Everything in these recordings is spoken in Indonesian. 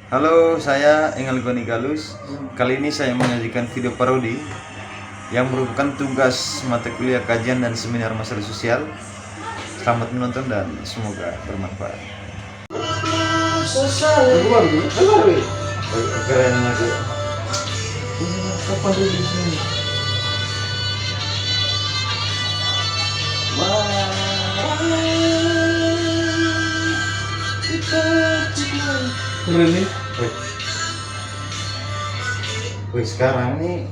Halo, saya Engel Goni Galus. Kali ini saya menyajikan video parodi yang merupakan tugas mata kuliah kajian dan seminar masalah sosial. Selamat menonton dan semoga bermanfaat. Keren lagi. Kapan rilisnya? Keren nih. Wih, sekarang nih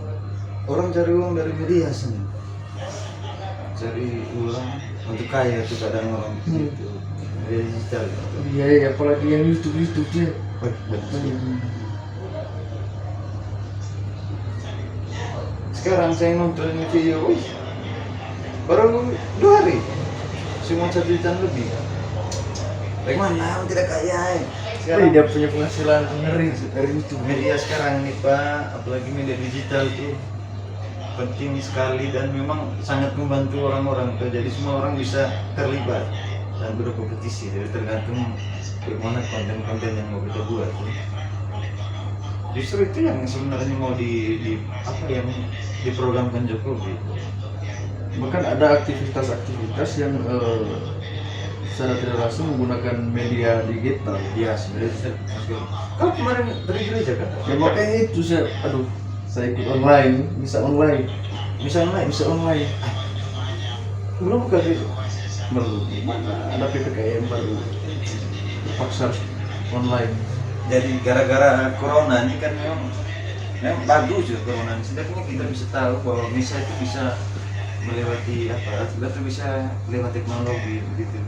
orang cari uang dari media sih. Cari uang untuk kaya tuh kadang orang gitu. Media digital. Iya, ya, apalagi yang YouTube ya. Wih, betul. Sekarang saya nonton video, wih, baru 2 hari, cuma 1 juta lebih. Bagaimana? Tidak kaya. Sekarang Dia punya penghasilan ngeri dari YouTube. media sekarang nih Pak, apalagi media digital tuh penting sekali dan memang sangat membantu orang-orang. Jadi semua orang bisa terlibat dan berkompetisi. Jadi tergantung bagaimana konten-konten yang mau kita buat. Justru itu yang sebenarnya mau yang diprogramkan Jokowi. Bahkan ada aktivitas-aktivitas yang secara tidak langsung menggunakan media digital. Iya, sebenarnya itu kau kemarin dari gereja kan? Ya makanya itu saya ikut online, bisa online. Belum buka gereja. Baru mana ada PPKM baru terpaksa online. Jadi gara-gara corona ini kan memang bagus ya corona ini. Setidaknya kita bisa tahu bahwa misa itu bisa melewati kita tuh bisa lewat teknologi begitu.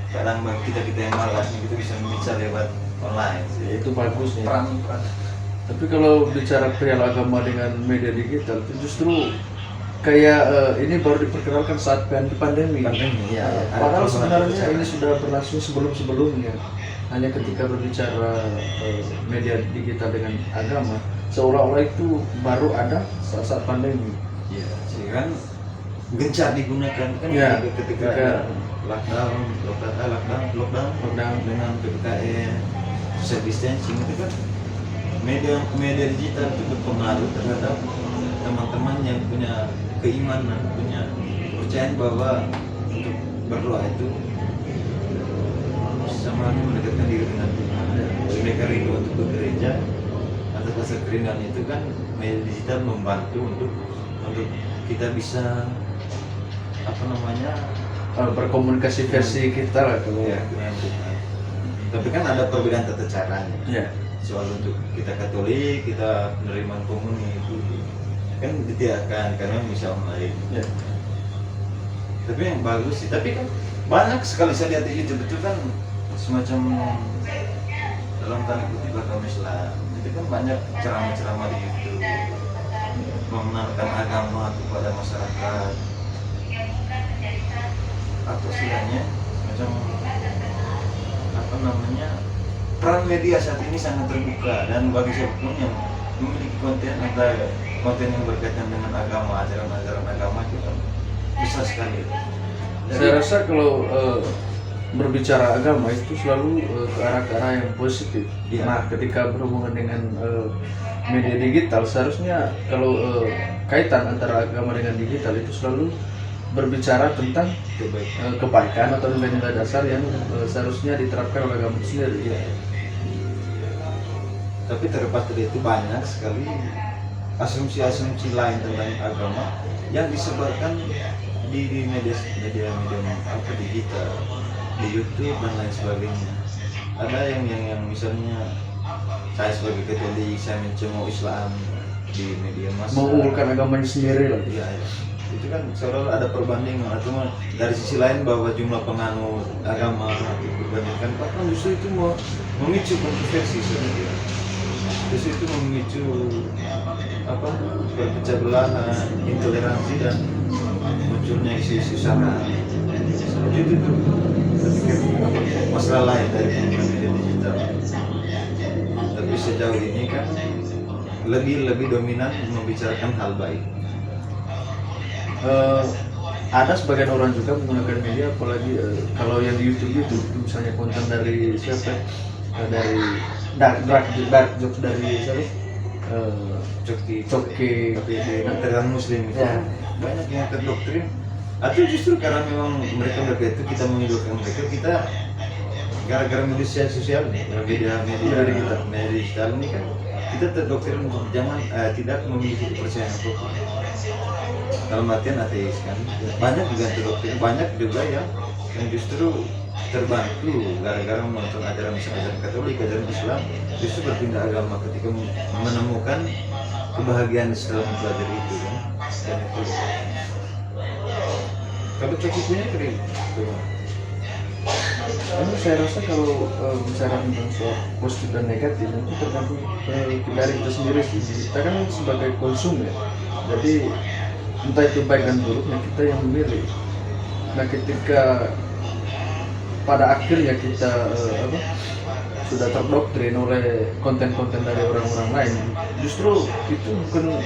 Kadang bagi kita yang malas nih, kita bisa misa lewat online. Ya, itu bagus nih. Peran. Tapi kalau bicara perihal agama dengan media digital itu justru kayak ini baru diperkenalkan saat pandemi. Ya. Padahal sebenarnya ini sudah berlangsung sebelum-sebelumnya. Hanya ketika berbicara media digital dengan agama, seolah-olah itu baru ada saat pandemi. Iya, sih kan gencar digunakan kan Ya, ketika lockdown dengan PPKM, social distancing itu kan media digital itu berpengaruh terhadap teman-teman yang punya keimanan, punya kepercayaan bahwa untuk berdoa itu sama mendekatkan diri dengan Tuhan. Jadi mereka rindu untuk bergereja. Atas dasar kerinduan itu kan media digital membantu untuk kita bisa Berkomunikasi versi kita lah kalau ya dengan Tuhan. Tapi kan ada perbedaan tata caranya. ya. Soal untuk kita Katolik, kita menerima komuni itu kan ditiadakan karena bisa online. Ya. Tapi yang bagus sih. Tapi kan banyak sekali saya lihat di YouTube itu kan semacam dalam tanda kutip agama Islam. Itu kan banyak ceramah-ceramah di YouTube mengenalkan agama kepada masyarakat. Atau istilahnya macam peran media saat ini sangat terbuka dan bagi siapapun yang memiliki konten yang berkaitan dengan agama, ajaran-ajaran agama itu kan bisa sekali. Saya rasa kalau berbicara agama itu selalu ke arah yang positif. Ya. Nah, ketika berhubungan dengan media digital, seharusnya kalau kaitan antara agama dengan digital itu selalu berbicara tentang kebaikan atau nilai-nilai dasar yang seharusnya diterapkan oleh agama itu sendiri. Ya. Tapi terlepas dari itu banyak sekali asumsi-asumsi lain tentang agama yang disebarkan di media digital, di YouTube dan lain sebagainya. Ada yang misalnya saya sebagai Katolik saya mencemooh Islam di media massa, Mengunggulkan agamanya sendiri lah. Iya. Itu kan seolah ada perbandingan atau dari sisi lain bahwa jumlah penganut agama dibandingkan bahkan justru itu memicu kontroversi sebenarnya. Justru itu memicu berpecah belahan, intoleransi dan munculnya isu-isu sara. Itu tuh masalah lain dari media digital. Tapi sejauh ini kan lebih dominan membicarakan hal baik. Ada sebagian orang juga menggunakan media, apalagi kalau yang di YouTube itu misalnya konten dari siapa dari dark jokes dari siapa? Coki terang muslim itu Ya. banyak yang terdoktrin, atau justru karena memang mereka itu kita mengidolakan mereka, kita gara-gara media sosial nih, media digital ini kan kita terdoktrin untuk zaman tidak memiliki kepercayaan apapun, dalam artian ateis kan. Banyak juga yang terdoktrin, banyak juga yang justru terbantu gara-gara menonton ajaran Katolik, ajaran Islam, justru berpindah agama ketika menemukan kebahagiaan setelah mempelajari itu kan. Dan itu kalau Coki punya kering Karena saya rasa kalau bicara tentang soal positif dan negatif itu tergantung dari kita sendiri sih. Kita kan sebagai konsumen, jadi entah itu baik dan buruknya kita yang memilih. Nah ketika pada akhirnya kita sudah terdoktrin oleh konten-konten dari orang-orang lain, justru itu bukan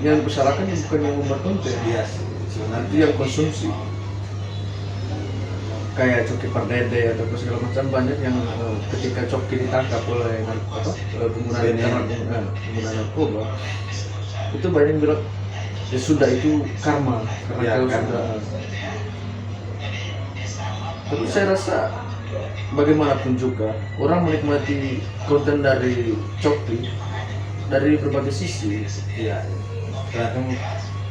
yang disalahkan, bukan yang membuat konten, dia itu sebenarnya yang konsumsi. Kayak Coki Pardede atau segala macam, banyak yang ketika Coki ditangkap oleh pengguna narkoba, itu banyak yang bilang ya sudah itu karma karena Ya, kau karma. sudah. Tapi saya rasa bagaimanapun juga orang menikmati konten dari Coki dari berbagai sisi. iya, tergantung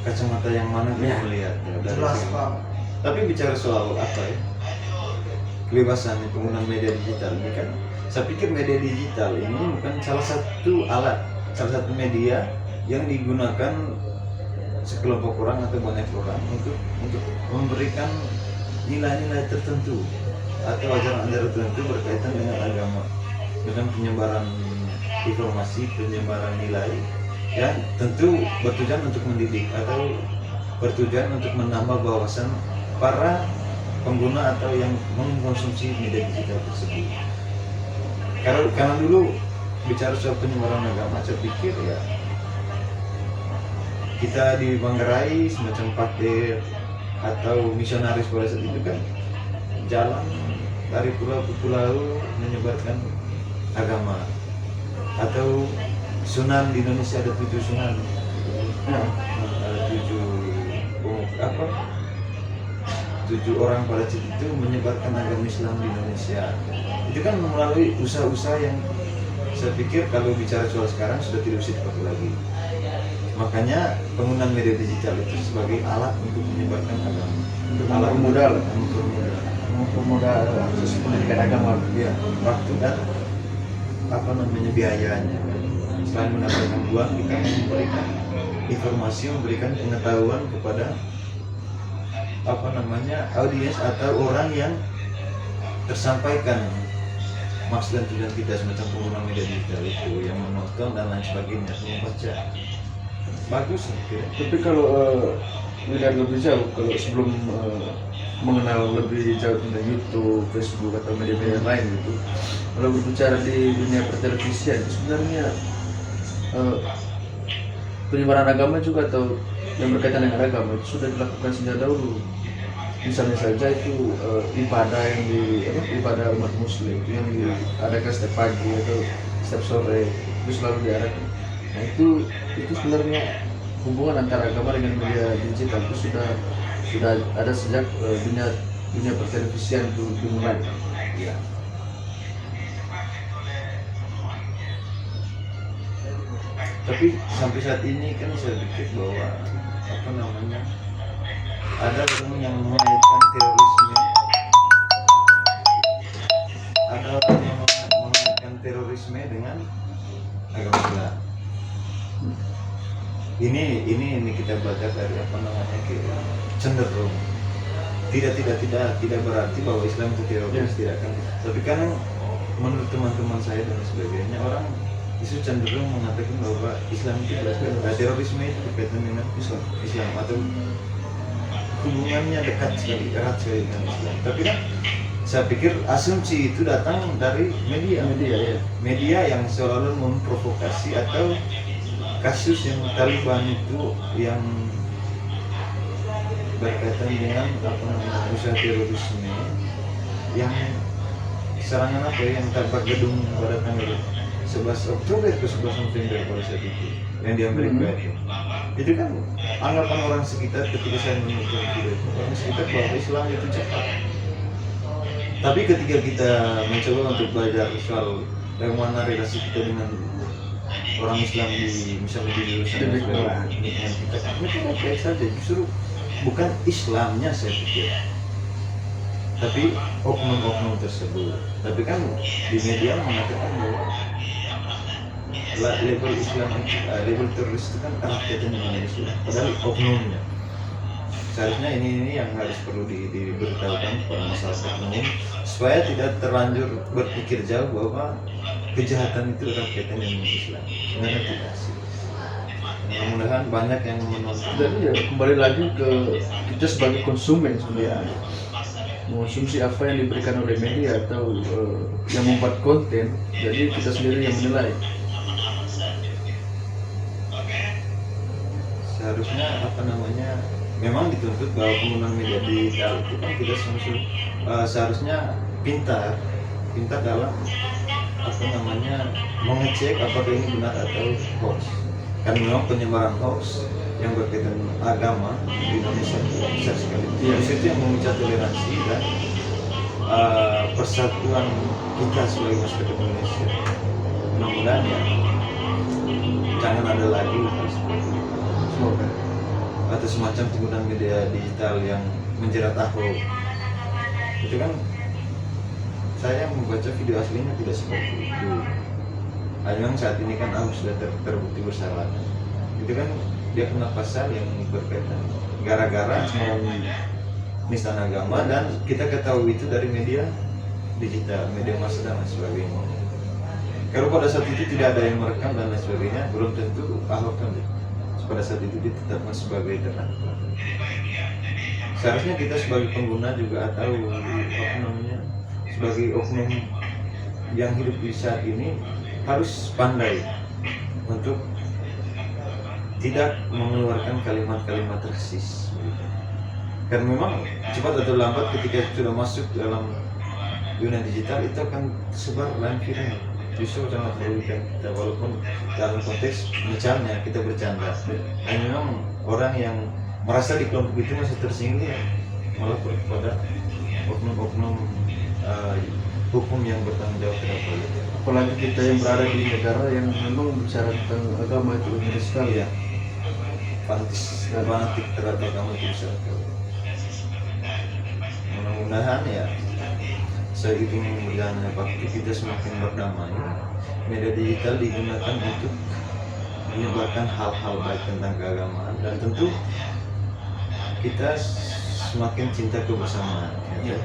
kacamata yang mana kita melihat ya, dari Jelas, sini. Pak. Tapi bicara soal apa ya, kebebasan penggunaan media digital ini kan, saya pikir media digital ini bukan salah satu alat, salah satu media yang digunakan sekelompok orang atau banyak orang untuk memberikan nilai-nilai tertentu atau ajaran-ajaran tertentu berkaitan dengan agama, dengan penyebaran informasi, penyebaran nilai yang tentu bertujuan untuk mendidik atau bertujuan untuk menambah wawasan para pengguna atau yang mengkonsumsi media digital tersebut. Karena dulu bicara soal penyebaran agama, saya pikir ya kita di Manggarai semacam pakde atau misionaris pada saat itu kan jalan dari pulau ke pulau menyebarkan agama, atau sunan di Indonesia ada 7 sunan, ada 7 orang pada saat itu menyebarkan agama Islam di Indonesia. Itu kan melalui usaha-usaha yang saya pikir kalau bicara soal sekarang sudah tidak bisa dipakai lagi. Makanya penggunaan media digital itu sebagai alat untuk menyebarkan agama, Untuk alat mempermudah akses pendidikan agama. ya, waktu dan biayanya. Selain mendapatkan uang, kita memberikan informasi, memberikan pengetahuan kepada audiens atau orang yang tersampaikan maksud dan tujuan kita semacam pengguna media digital itu, yang menonton dan lain sebagainya, membaca. Bagus ya. Tapi kalau melihat lebih jauh, kalau sebelum mengenal lebih jauh tentang YouTube, Facebook atau media-media lain gitu, kalau berbicara di dunia pertelevisian, sebenarnya penyebaran agama juga atau yang berkaitan dengan agama itu sudah dilakukan sejak dahulu. Misalnya saja itu ibadah ibadah umat muslim yang diadakan setiap pagi atau setiap sore, itu selalu diadakan. Nah itu sebenarnya hubungan antara agama dengan media digital itu sudah ada sejak dunia pertelevisian itu dimulai. Ya. Tapi sampai saat ini kan saya pikir bahwa ada orang yang mengaitkan terorisme, dengan agama Islam. Ini kita baca dari cenderung tidak berarti bahwa Islam itu teroris, tidak kan. Tapi kan menurut teman-teman saya dan sebagainya, orang itu cenderung mengatakan bahwa Islam itu terorisme itu berkaitan dengan Islam atau hubungannya dekat sekali, erat sekali dengan Islam. Tapi kan saya pikir asumsi itu datang dari media yang selalu memprovokasi, atau kasus yang Taliban itu yang berkaitan dengan usaha terorisme yang serangan apa ya, yang tabrak gedung pada tanggal 11 Oktober ke 11 November pada saat itu yang di Amerika itu kan anggapan orang sekitar ketika saya menonton video itu, orang sekitar bahwa Islam itu jahat. Tapi ketika kita mencoba untuk belajar soal bagaimana relasi kita dengan orang Islam di misalnya di jurusan dengan kita, mereka baik saja. Justru bukan Islamnya saya pikir, tapi oknum-oknum tersebut. Tapi kan di media mengatakan bahwa label Islam, label teroris itu kan erat kaitannya dengan Islam, padahal oknumnya. Seharusnya ini yang harus perlu diberitahukan kepada masyarakat umum supaya tidak terlanjur berpikir jauh bahwa kejahatan itu erat kaitannya dengan Islam. Sebenarnya tidak sih. Mudah-mudahan banyak yang menonton. Jadi ya kembali lagi ke kita sebagai konsumen sebenarnya, mengonsumsi apa yang diberikan oleh media atau yang membuat konten. Jadi kita sendiri yang menilai. Seharusnya apa namanya, memang dituntut bahwa penggunaan media digital itu kan tidak seharusnya pintar dalam apa namanya mengecek apakah ini benar atau hoax. Karena memang penyebaran hoax yang berkaitan agama di Indonesia itu besar sekali. Di situ yang memecah toleransi dan persatuan kita sebagai masyarakat Indonesia. Mudah-mudahan ya jangan ada lagi hal seperti itu. Semoga atau semacam penggunaan media digital yang menjerat Ahok. Itu kan saya membaca video aslinya tidak seperti itu. Memang saat ini kan Ahok sudah terbukti bersalah. Itu kan dia kena pasal yang berkaitan gara-gara penistaan agama, dan kita ketahui itu dari media digital, media massa dan lain sebagainya. Kalau pada saat itu tidak ada yang merekam dan lain sebagainya, belum tentu Ahok kan pada saat itu ditetapkan sebagai tersangka. Seharusnya kita sebagai pengguna juga atau oknumnya, sebagai oknum yang hidup di saat ini harus pandai untuk tidak mengeluarkan kalimat-kalimat rasis. Karena memang cepat atau lambat ketika sudah masuk dalam dunia digital itu akan tersebar dan viral. Justru sangat merugikan kita, walaupun dalam konteks misalnya kita bercanda, dan memang orang yang merasa di kelompok itu masih tersinggung ya malah kepada oknum-oknum hukum yang bertanggung jawab terhadap itu. Apalagi kita yang berada di negara yang memang bicara tentang agama itu besar sekali ya, fanatik terhadap agama itu besar sekali. Mudah-mudahan ya seiring berjalannya waktu kita semakin berdamai, media digital digunakan untuk menyebarkan hal-hal baik tentang keagamaan, dan tentu kita semakin cinta kebersamaan. Ya.